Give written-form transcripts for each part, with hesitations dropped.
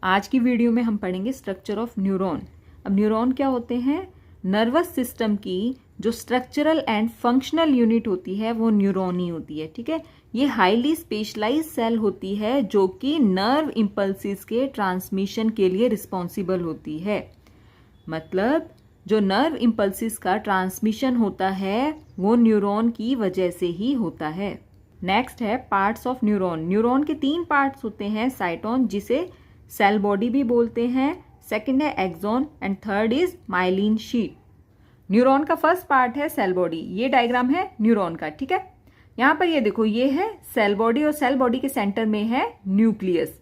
आज की वीडियो में हम पढ़ेंगे स्ट्रक्चर ऑफ न्यूरॉन। अब न्यूरॉन क्या होते हैं? नर्वस सिस्टम की जो स्ट्रक्चरल एंड फंक्शनल यूनिट होती है वो न्यूरॉन ही होती है। ठीक है, ये हाईली स्पेशलाइज सेल होती है जो कि नर्व इम्पल्सिस के ट्रांसमिशन के लिए रिस्पॉन्सिबल होती है। मतलब जो नर्व इम्पल्सिस का ट्रांसमिशन होता है वो न्यूरॉन की वजह से ही होता है। नेक्स्ट है पार्ट्स ऑफ न्यूरॉन। न्यूरॉन के 3 पार्ट्स होते हैं। साइटोन, जिसे सेल बॉडी भी बोलते हैं, सेकंड है axon and third is myelin sheet. Neuron का फर्स्ट पार्ट है सेल बॉडी। ये डायग्राम है न्यूरॉन का। ठीक है, यहाँ पर ये देखो, ये है सेल बॉडी और सेल बॉडी के सेंटर में है न्यूक्लियस।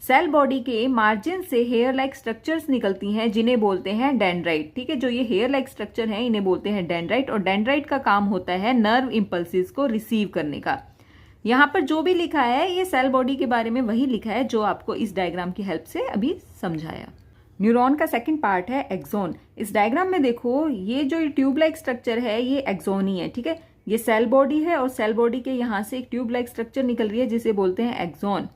सेल बॉडी के मार्जिन से हेयर लाइक स्ट्रक्चर्स निकलती हैं जिन्हें बोलते हैं डेंड्राइट। ठीक है, जो ये हेयर लाइक स्ट्रक्चर है इन्हें बोलते हैं डेंड्राइट, और डेंड्राइट का काम होता है नर्व इम्पल्सिस को रिसीव करने का। यहाँ पर जो भी लिखा है ये सेल बॉडी के बारे में वही लिखा है जो आपको इस डायग्राम की हेल्प से अभी समझाया। न्यूरॉन का सेकंड पार्ट है एक्सॉन। इस डायग्राम में देखो, ये जो ट्यूब लाइक स्ट्रक्चर है ये एक्सॉन ही है। ठीक है, ये सेल बॉडी है और सेल बॉडी के यहाँ से एक ट्यूब लाइक स्ट्रक्चर निकल रही है जिसे बोलते हैं एक्सॉन।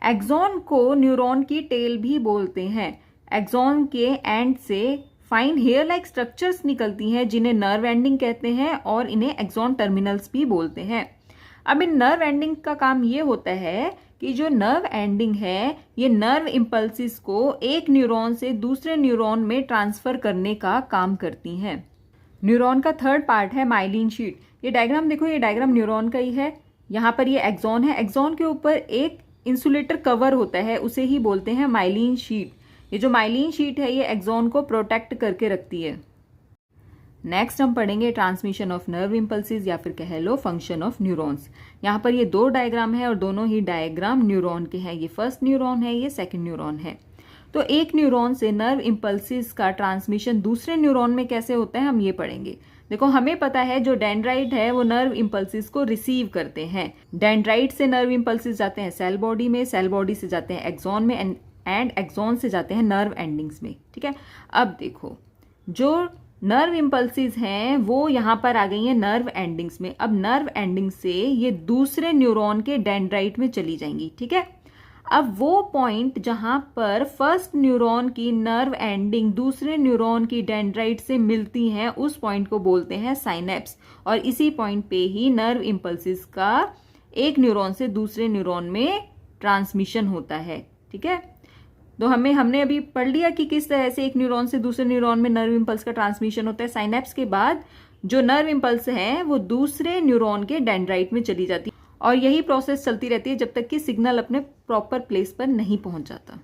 एक्सॉन को न्यूरॉन की टेल भी बोलते हैं। एक्सॉन के एंड से फाइन हेयर लाइक स्ट्रक्चर्स निकलती हैं जिन्हें नर्व एंडिंग कहते हैं और इन्हें एक्सॉन टर्मिनल्स भी बोलते हैं। अब इन नर्व एंडिंग का काम ये होता है कि जो नर्व एंडिंग है ये नर्व इम्पल्सिस को एक न्यूरॉन से दूसरे न्यूरॉन में ट्रांसफर करने का काम करती हैं। न्यूरॉन का थर्ड पार्ट है माइलिन शीट। ये डायग्राम देखो, ये डायग्राम न्यूरॉन का ही है। यहाँ पर ये एक्सॉन है, एक्सॉन के ऊपर एक इंसुलेटर कवर होता है, उसे ही बोलते हैं माइलिन शीट। ये जो माइलिन शीट है ये एक्सॉन को प्रोटेक्ट करके रखती है। नेक्स्ट हम पढ़ेंगे ट्रांसमिशन ऑफ नर्व इम्पल्सिस या फिर कह लो फंक्शन ऑफ न्यूरॉन्स। यहाँ पर ये 2 डायग्राम है और दोनों ही डायग्राम न्यूरॉन के हैं। ये फर्स्ट न्यूरॉन है, ये सेकंड न्यूरॉन है। तो एक न्यूरॉन से नर्व इम्पल्सिस का ट्रांसमिशन दूसरे न्यूरॉन में कैसे होता है हम ये पढ़ेंगे। देखो, हमें पता है जो डेंड्राइट है वो नर्व इम्पल्सिस को रिसीव करते हैं। डेंड्राइट से नर्व इम्पल्सिस जाते हैं सेल बॉडी में, सेल बॉडी से जाते हैं एक्सॉन में एंड एक्सॉन से जाते हैं नर्व एंडिंग्स में। ठीक है, अब देखो जो नर्व इम्पल्सिस हैं वो यहाँ पर आ गई हैं नर्व एंडिंग्स में। अब नर्व एंडिंग से ये दूसरे न्यूरॉन के डेंड्राइट में चली जाएंगी। ठीक है, अब वो पॉइंट जहां पर फर्स्ट न्यूरॉन की नर्व एंडिंग दूसरे न्यूरॉन की डेंड्राइट से मिलती हैं उस पॉइंट को बोलते हैं साइनेप्स, और इसी पॉइंट पे ही नर्व इम्पल्सिस का एक न्यूरॉन से दूसरे न्यूरॉन में ट्रांसमिशन होता है। ठीक है, तो हमने अभी पढ़ लिया कि किस तरह से एक न्यूरॉन से दूसरे न्यूरॉन में नर्व इम्पल्स का ट्रांसमिशन होता है। साइनेप्स के बाद जो नर्व इम्पल्स है वो दूसरे न्यूरॉन के डेंड्राइट में चली जाती है और यही प्रोसेस चलती रहती है जब तक कि सिग्नल अपने प्रॉपर प्लेस पर नहीं पहुंच जाता।